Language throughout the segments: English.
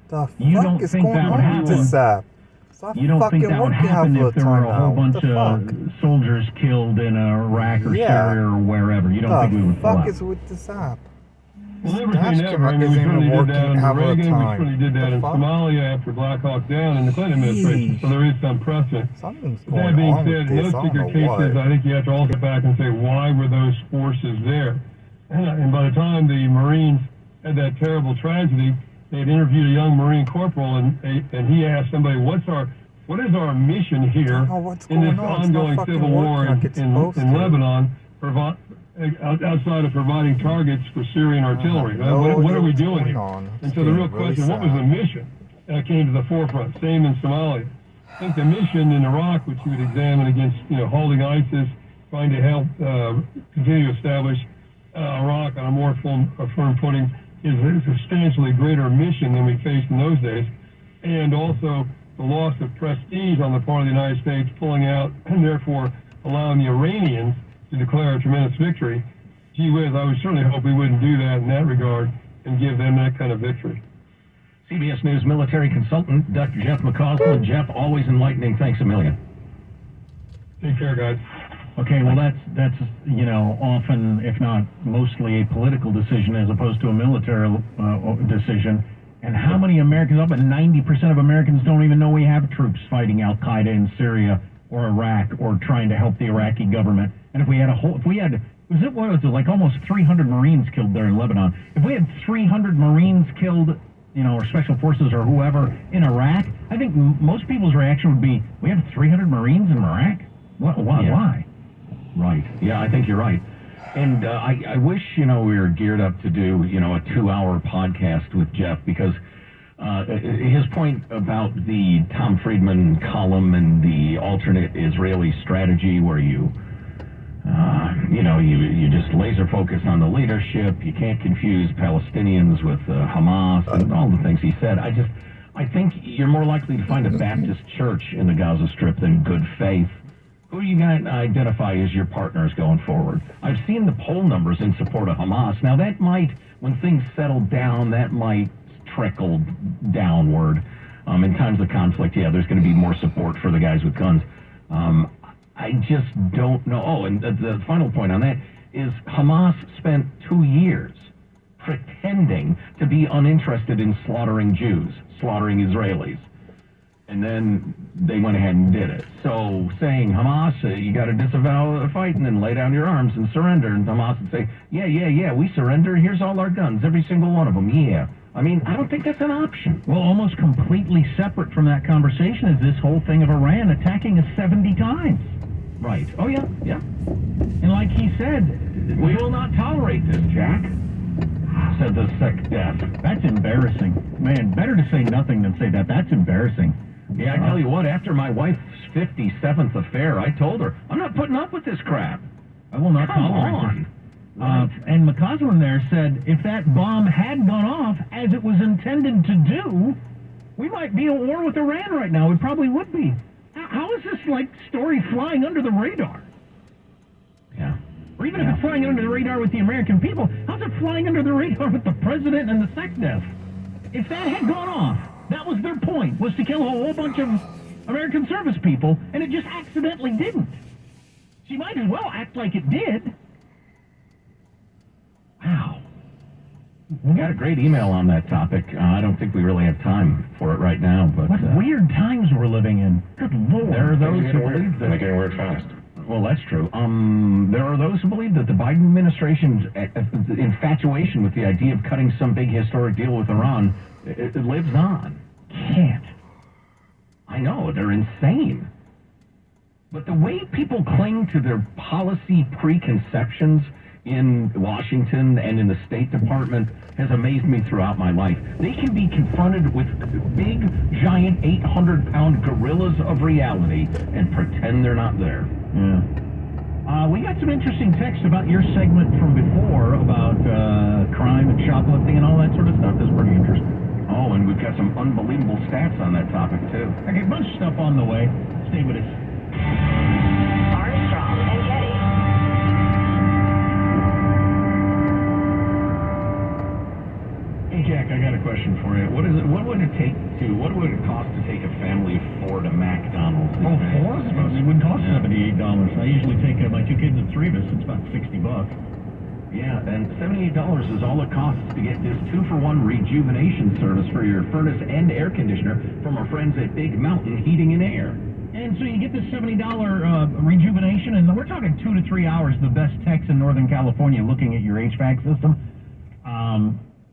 The You fuck don't is think going that would on with this app? Stop You don't fucking think that would working half happen of if the there were time a whole now. bunch What the of fuck? soldiers killed in Iraq or Yeah. Syria or wherever? You don't think we would The pull fuck out? is with this app? Well, never say never. I mean, we isn't certainly even did that working under half of the Reagan. We time. certainly did that The in fuck? Somalia after Black Hawk Down in the Clinton administration. So there is some precedent. Something's That going being on said, with in this. those I don't particular know cases, what. I think you have to also get back and say, why were those forces there? And by the time the Marines had that terrible tragedy, they had interviewed a young Marine corporal, and he asked somebody, what is our mission here in this ongoing civil war in Lebanon, outside of providing targets for Syrian artillery? What are we doing here? And so the real question, what was the mission? That came to the forefront. Same in Somalia. I think the mission in Iraq, which you would examine against, holding ISIS, trying to help continue to establish Iraq on a more firm footing, is a substantially greater mission than we faced in those days. And also the loss of prestige on the part of the United States pulling out and therefore allowing the Iranians to declare a tremendous victory. Gee whiz, I would certainly hope we wouldn't do that in that regard and give them that kind of victory. CBS News military consultant Dr. Jeff McCausland. Jeff, always enlightening. Thanks a million. Take care, guys. Okay, well, that's often, if not mostly, a political decision as opposed to a military decision. And how many Americans, up at 90% of Americans don't even know we have troops fighting Al-Qaeda in Syria or Iraq or trying to help the Iraqi government. And if we had like almost 300 Marines killed there in Lebanon. If we had 300 Marines killed, or special forces or whoever in Iraq, I think most people's reaction would be, we have 300 Marines in Iraq? Why? Yeah. Why? Right. Yeah, I think you're right. And I wish, we were geared up to do, a 2-hour podcast with Jeff, because his point about the Tom Friedman column and the alternate Israeli strategy where you just laser focus on the leadership. You can't confuse Palestinians with Hamas and all the things he said. I think you're more likely to find a Baptist church in the Gaza Strip than Good Faith. Who are you going to identify as your partners going forward? I've seen the poll numbers in support of Hamas. Now, that might, when things settle down, that might trickle downward. In times of conflict, there's going to be more support for the guys with guns. I just don't know. Oh, and the final point on that is Hamas spent 2 years pretending to be uninterested in slaughtering Jews, slaughtering Israelis. And then they went ahead and did it. So saying, Hamas, you got to disavow the fight and then lay down your arms and surrender. And Hamas would say, yeah, we surrender. Here's all our guns, every single one of them. Yeah. I mean, I don't think that's an option. Well, almost completely separate from that conversation is this whole thing of Iran attacking us 70 times. Right. Oh, yeah. And like he said, we will not tolerate this, Jack, said the SecDef. That's embarrassing. Man, better to say nothing than say that. That's embarrassing. Yeah, I tell you what, after my wife's 57th affair, I told her, I'm not putting up with this crap. I will not tolerate it. And McCausland there said if that bomb had gone off as it was intended to do, we might be at war with Iran right now. We probably would be. How is this, story flying under the radar? Yeah. Or even if it's flying under the radar with the American people, how's it flying under the radar with the president and the SecDef? If that had gone off, that was their point, was to kill a whole bunch of American service people, and it just accidentally didn't. She might as well act like it did. Wow. We got a great email on that topic. I don't think we really have time for it right now, but... What weird times we're living in. Good Lord. There are those who believe that... They're getting weird fast. Well, that's true. There are those who believe that the Biden administration's infatuation with the idea of cutting some big historic deal with Iran, it lives on. Can't. I know, they're insane. But the way people cling to their policy preconceptions in Washington and in the State Department has amazed me throughout my life. They can be confronted with big, giant, 800-pound gorillas of reality and pretend they're not there. Yeah. We got some interesting text about your segment from before about crime and shoplifting and all that sort of stuff. That's pretty interesting. Oh, and we've got some unbelievable stats on that topic, too. Okay, a bunch of stuff on the way. Stay with us. Armstrong and Getty. Hey, Jack, I got a question. question for you. What would it cost to take a family of 4 to McDonald's? Oh, 4? It wouldn't cost $78. I usually take my 2 kids and 3 of us. It's about $60. Yeah, and $78 is all it costs to get this 2-for-1 rejuvenation service for your furnace and air conditioner from our friends at Big Mountain Heating and Air. And so you get this $70 rejuvenation, and we're talking 2 to 3 hours, the best techs in Northern California looking at your HVAC system.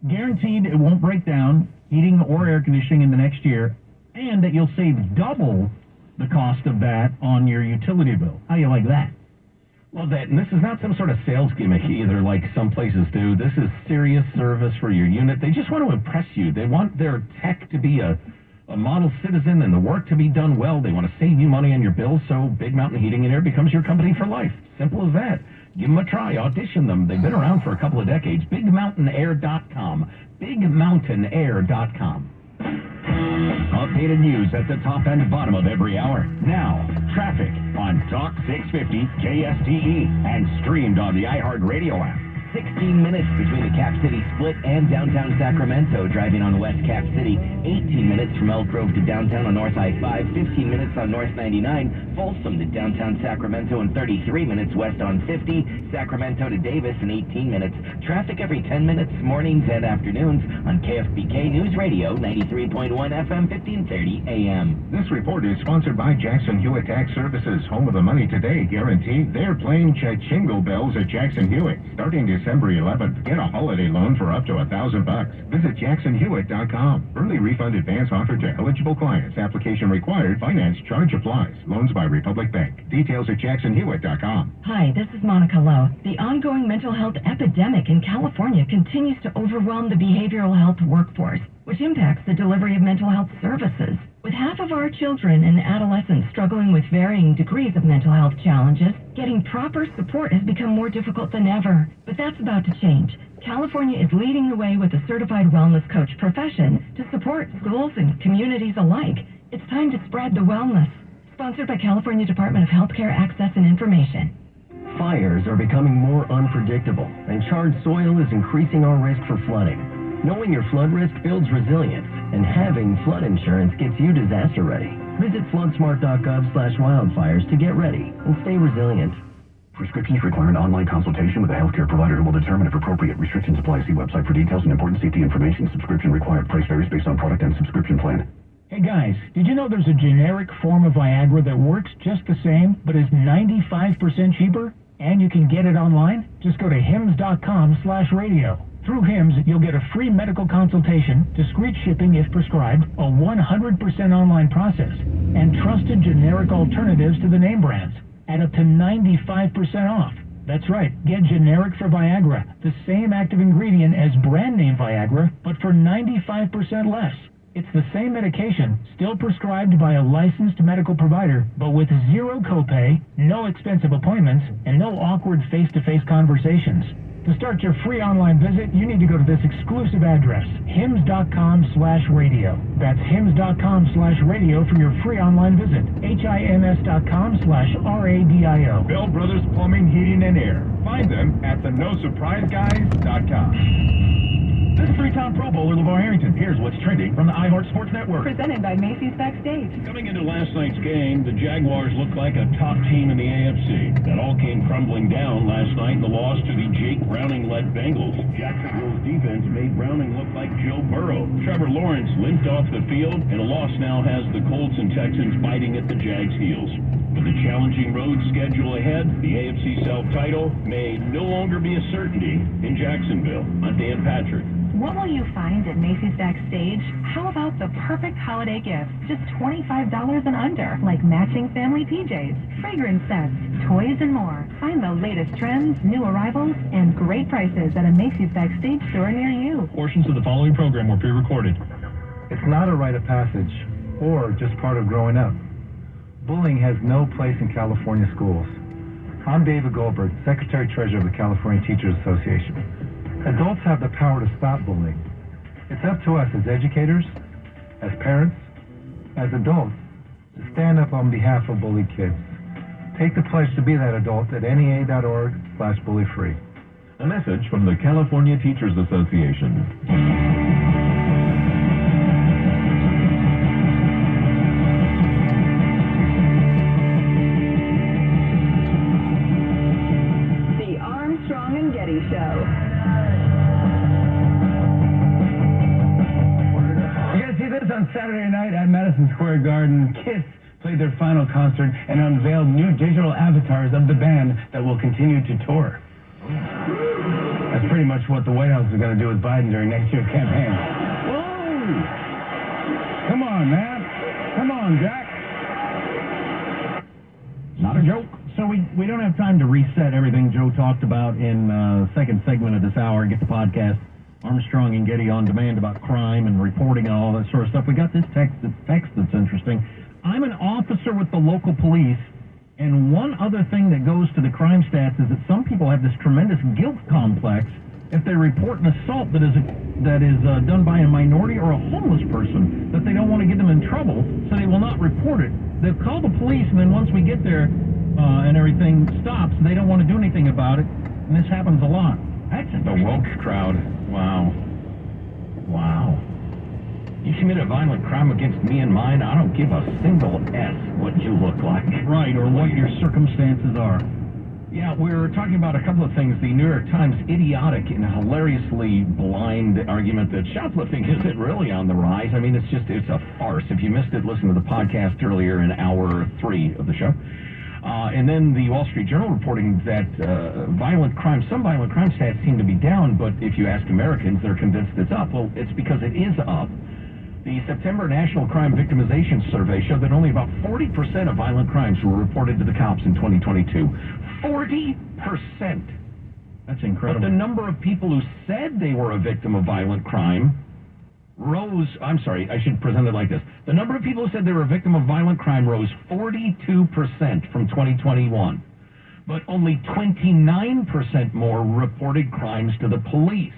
Guaranteed it won't break down, heating or air conditioning in the next year, and that you'll save double the cost of that on your utility bill. How do you like that? Love that, and this is not some sort of sales gimmick either like some places do. This is serious service for your unit. They just want to impress you. They want their tech to be a model citizen and the work to be done well. They want to save you money on your bills, so Big Mountain Heating and Air becomes your company for life. Simple as that. Give them a try. Audition them. They've been around for a couple of decades. BigMountainAir.com. BigMountainAir.com. Updated news at the top and bottom of every hour. Now, traffic on Talk 650 KSTE and streamed on the iHeartRadio app. 16 minutes between the Cap City split and downtown Sacramento, driving on West Cap City. 18 minutes from Elk Grove to downtown on North I-5. 15 minutes on North 99. Folsom to downtown Sacramento in 33 minutes west on 50. Sacramento to Davis in 18 minutes. Traffic every 10 minutes, mornings and afternoons on KFBK News Radio, 93.1 FM, 1530 AM. This report is sponsored by Jackson Hewitt Tax Services, home of the Money Today guarantee. They're playing jingle bells at Jackson Hewitt. Starting December 11th, get a holiday loan for up to $1,000. Visit JacksonHewitt.com. Early refund advance offered to eligible clients. Application required. Finance charge applies. Loans by Republic Bank. Details at JacksonHewitt.com. Hi, this is Monica Lowe. The ongoing mental health epidemic in California continues to overwhelm the behavioral health workforce, which impacts the delivery of mental health services. With half of our children and adolescents struggling with varying degrees of mental health challenges, getting proper support has become more difficult than ever. But that's about to change. California is leading the way with a certified wellness coach profession to support schools and communities alike. It's time to spread the wellness. Sponsored by California Department of Healthcare Access and Information. Fires are becoming more unpredictable, and charred soil is increasing our risk for flooding. Knowing your flood risk builds resilience, and having flood insurance gets you disaster ready. Visit floodsmart.gov/wildfires to get ready and stay resilient. Prescriptions require an online consultation with a healthcare provider who will determine if appropriate. Restrictions apply. See website for details and important safety information. Subscription required. Price varies based on product and subscription plan. Hey guys, did you know there's a generic form of Viagra that works just the same, but is 95% cheaper? And you can get it online? Just go to hims.com/radio. Through Hims, you'll get a free medical consultation, discreet shipping if prescribed, a 100% online process, and trusted generic alternatives to the name brands at up to 95% off. That's right, get generic for Viagra, the same active ingredient as brand name Viagra, but for 95% less. It's the same medication, still prescribed by a licensed medical provider, but with zero copay, no expensive appointments, and no awkward face-to-face conversations. To start your free online visit, you need to go to this exclusive address, hims.com/radio. That's hims.com/radio for your free online visit. hims.com/radio. Bell Brothers Plumbing, Heating, and Air. Find them at theNoSurpriseGuys.com. This is three-time Pro Bowler LeVar Arrington. Here's what's trending from the iHeart Sports Network. Presented by Macy's Backstage. Coming into last night's game, the Jaguars looked like a top team in the AFC. That all came crumbling down last night in the loss to the Jake Browning-led Bengals. Jacksonville's defense made Browning look like Joe Burrow. Trevor Lawrence limped off the field, and a loss now has the Colts and Texans biting at the Jags' heels. With a challenging road schedule ahead, the AFC South title may no longer be a certainty in Jacksonville. I'm Dan Patrick. What will you find at Macy's Backstage? How about the perfect holiday gifts? Just $25 and under, like matching family PJs, fragrance sets, toys, and more. Find the latest trends, new arrivals, and great prices at a Macy's Backstage store near you. Portions of the following program were pre-recorded. It's not a rite of passage or just part of growing up. Bullying has no place in California schools. I'm David Goldberg, Secretary-Treasurer of the California Teachers Association. Adults have the power to stop bullying. It's up to us as educators, as parents, as adults, to stand up on behalf of bullied kids. Take the pledge to be that adult at NEA.org/bullyfree. A message from the California Teachers Association. this on Saturday night at Madison Square Garden. Kiss played their final concert and unveiled new digital avatars of the band that will continue to tour. That's pretty much what the White House is going to do with Biden during next year's campaign. Whoa! Come on, man. Come on, Jack. Not a joke. So we don't have time to reset everything Joe talked about in second segment of this hour and get the podcast Armstrong and Getty on demand about crime and reporting and all that sort of stuff. We got this text that's interesting. I'm an officer with the local police, and one other thing that goes to the crime stats is that some people have this tremendous guilt complex if they report an assault that is done by a minority or a homeless person, that they don't want to get them in trouble, so they will not report it. They'll call the police, and then once we get there and everything stops, they don't want to do anything about it, and this happens a lot. That's The woke crowd. Wow. Wow. You commit a violent crime against me and mine, I don't give a single S what you look like. Right, or what your circumstances are. Yeah, we're talking about a couple of things. The New York Times idiotic and hilariously blind argument that shoplifting isn't really on the rise. I mean, it's a farce. If you missed it, listen to the podcast earlier in hour 3 of the show. And then the Wall Street Journal reporting that some violent crime stats seem to be down, but if you ask Americans, they're convinced it's up. Well, it's because it is up. The September National Crime Victimization Survey showed that only about 40% of violent crimes were reported to the cops in 2022. 40%. That's incredible. But the number of people who said they were a victim of violent crime rose, I'm sorry, I should present it like this. The number of people who said they were a victim of violent crime rose 42% from 2021. But only 29% more reported crimes to the police.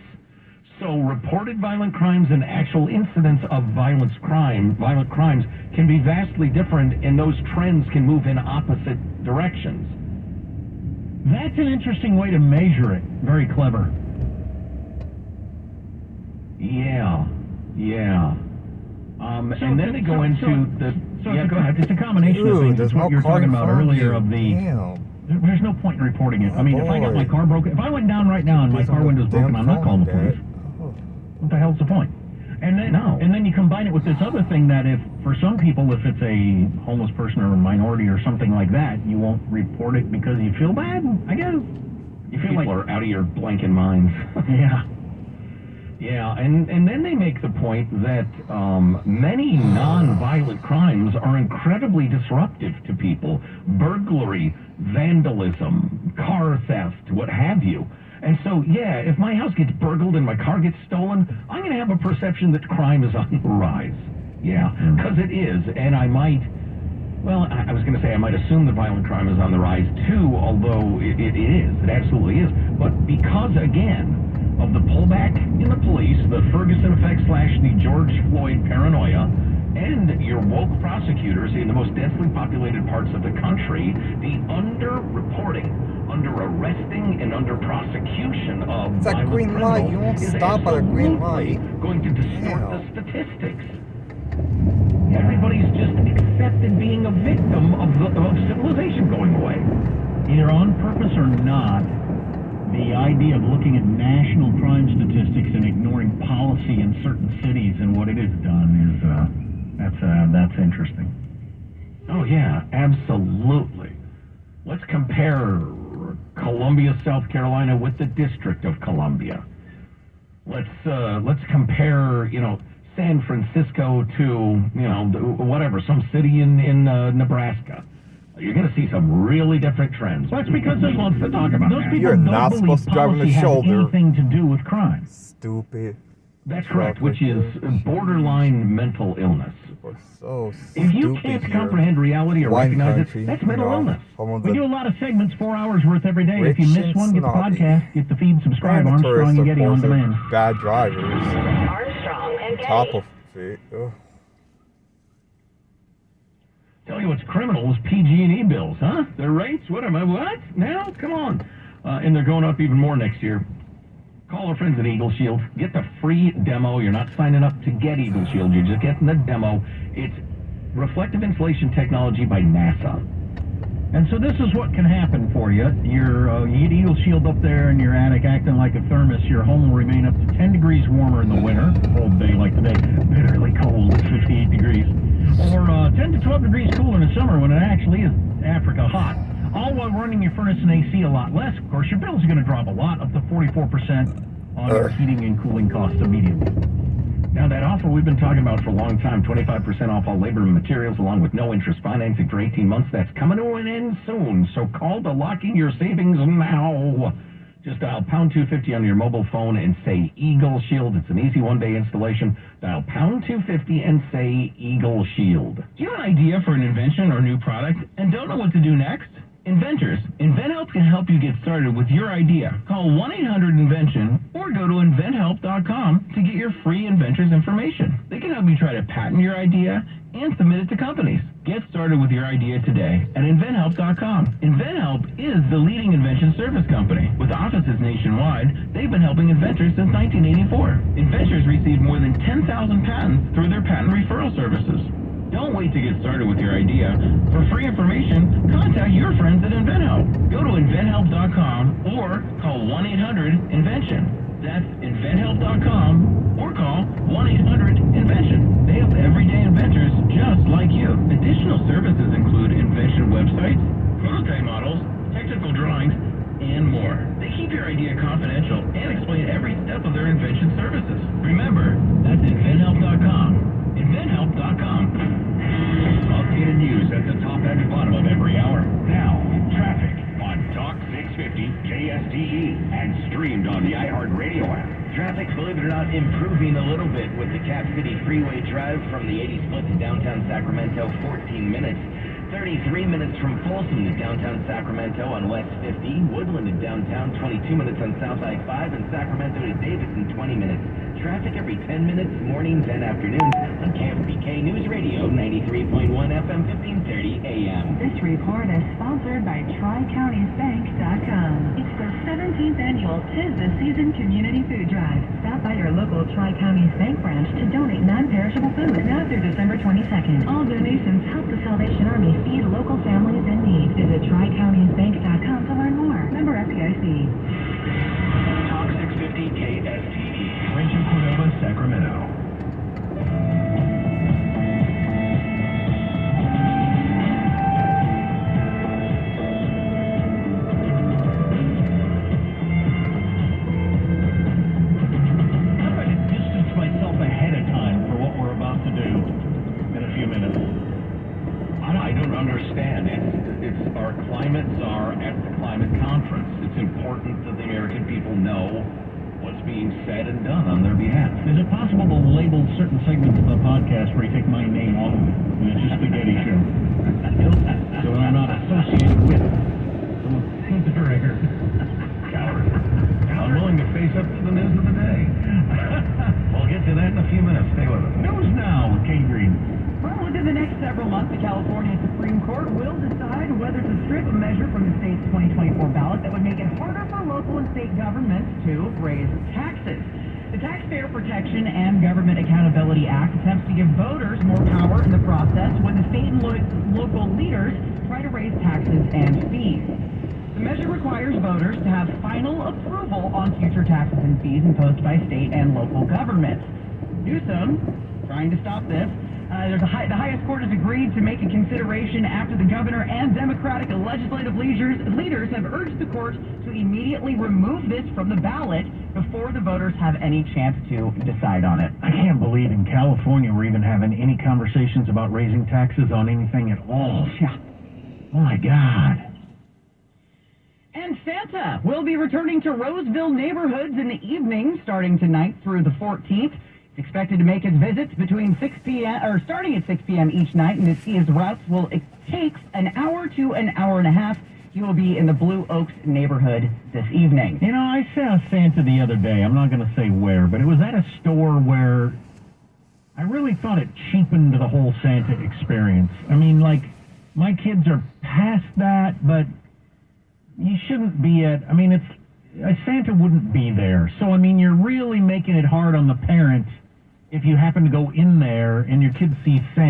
So reported violent crimes and actual incidents of violent crimes can be vastly different, and those trends can move in opposite directions. That's an interesting way to measure it. Very clever. Yeah. And then they go into the... Go ahead. It's a combination of things. It's what you were talking about earlier of the... Damn. There's no point in reporting it. I mean, if I got my car broken... If I went down right now and my car window's broken, I'm not calling the police. What the hell's the point? And then you combine it with this other thing that if, for some people, if it's a homeless person or a minority or something like that, you won't report it because you feel bad, I guess. You feel people are out of your blanking minds. Yeah. Yeah, and then they make the point that many non-violent crimes are incredibly disruptive to people. Burglary, vandalism, car theft, what have you. And so, yeah, if my house gets burgled and my car gets stolen, I'm going to have a perception that crime is on the rise. Yeah, because it is, and I might assume that violent crime is on the rise too, although it is, it absolutely is. But because, again, of the pullback in the police, the Ferguson effect / the George Floyd paranoia, and your woke prosecutors in the most densely populated parts of the country, the under-reporting, under-arresting, and under-prosecution of it's a violent green light. You won't is stop at a green light. Going to distort the statistics. Everybody's just accepted being a victim of civilization going away. Either on purpose or not, the idea of looking at national crime statistics and ignoring policy in certain cities and what it has done is that's interesting. Oh yeah, absolutely. Let's compare Columbia, South Carolina with the District of Columbia. Let's compare, San Francisco to, whatever, some city in Nebraska. You're going to see some really different trends. Well, that's because those people You're not supposed to drive on the shoulder. Anything to do with crime. Stupid. That's correct, which is borderline mental illness. So if you can't comprehend reality or recognize it, that's mental illness. We do a lot of segments, 4 hours worth every day. If you miss one, get the podcast, get the feed, subscribe. Armstrong and Getty on demand. Bad drivers. Armstrong and Getty. Top of it. Ugh. Tell you what's criminal is PG&E bills, huh? Their rates? What? Now? Come on. And they're going up even more next year. Call our friends at Eagle Shield. Get the free demo. You're not signing up to get Eagle Shield. You're just getting the demo. It's reflective insulation technology by NASA. And so this is what can happen for you. You get Eagle Shield up there in your attic acting like a thermos. Your home will remain up to 10 degrees warmer in the winter. Cold day like today. Bitterly cold at 12 degrees cooler in the summer when it actually is Africa hot. All while running your furnace and AC a lot less. Of course, your bills are going to drop a lot, up to 44% on your heating and cooling costs immediately. Now, that offer we've been talking about for a long time, 25% off all labor and materials, along with no interest financing for 18 months, that's coming to an end soon. So call to lock in your savings now. Just dial pound 250 on your mobile phone and say Eagle Shield. It's an easy one-day installation. Dial pound 250 and say Eagle Shield. Do you have an idea for an invention or new product and don't know what to do next? Inventors, InventHelp can help you get started with your idea. Call 1-800-INVENTION or go to inventhelp.com to get your free inventors information. They can help you try to patent your idea and submit it to companies. Get started with your idea today at inventhelp.com. InventHelp is the leading invention service company. With offices nationwide, they've been helping inventors since 1984. Inventors receive more than 10,000 patents through their patent referral services. Don't wait to get started with your idea. For free information, contact your friends at InventHelp. Go to inventhelp.com or call 1-800-INVENTION. That's inventhelp.com or call 1-800-INVENTION. They help everyday inventors just like you. Additional services include invention websites, prototype models, technical drawings, and more. They keep your idea confidential and explain every step of their invention services. Remember, that's inventhelp.com. inventhelp.com. Updated news at the top and bottom of every hour. Now, traffic on Talk 650 KSTE and streamed on the iHeartRadio app. Traffic, believe it or not, improving a little bit with the Cap City Freeway drive from the 80 split to downtown Sacramento, 14 minutes. 33 minutes from Folsom to downtown Sacramento on West 50, Woodland to downtown, 22 minutes on South I-5, and Sacramento to Davidson, 20 minutes. Traffic every 10 minutes, mornings and afternoons on KFBK News Radio, 93.1 FM, 1530 AM. This report is sponsored by TriCountiesBank.com. It's the 17th annual 'Tis the Season Community Food Drive. Stop by your local Tri-Counties Bank branch to donate non-perishable food now through December 22nd. All donations help the Salvation Army feed local families in need. Visit TriCountiesBank.com to learn more. Member FDIC. Talk 650 KSTE. Rancho Cordova, Sacramento. I'm going to distance myself ahead of time for what we're about to do in a few minutes. I don't understand. It's our climate czar at the climate conference. It's important that the American people know what's being said and done on their behalf. Is it possible to label certain segments of the podcast where you take my name off and it's just Spaghetti Show? So I'm not associated with it. Coward. I'm willing to face up to the news of the day. We'll get to that in a few minutes. Stay with us. News now with Kate Green. Well, within the next several months, the California Supreme Court will decide whether to strip a measure from the state's 2024 ballot that would make it harder for local and state governments to raise taxes. The Taxpayer Protection and Government Accountability Act attempts to give voters more power in the process when the state and local leaders try to raise taxes and fees. The measure requires voters to have final approval on future taxes and fees imposed by state and local governments. Newsom, trying to stop this, the highest court has agreed to make a consideration after the governor and Democratic legislative leaders have urged the court to immediately remove this from the ballot before the voters have any chance to decide on it. I can't believe in California we're even having any conversations about raising taxes on anything at all. Yeah. Oh my God. And Santa will be returning to Roseville neighborhoods in the evening starting tonight through the 14th. Expected to make his visits between 6 p.m. or starting at 6 p.m. each night, and his routes will take an hour to an hour and a half. He will be in the Blue Oaks neighborhood this evening. You know, I saw Santa the other day. I'm not going to say where, but it was at a store where I really thought it cheapened the whole Santa experience. I mean, like, my kids are past that, but you shouldn't be at, I mean, Santa wouldn't be there. So, I mean, you're really making it hard on the parents if you happen to go in there and your kids see Santa.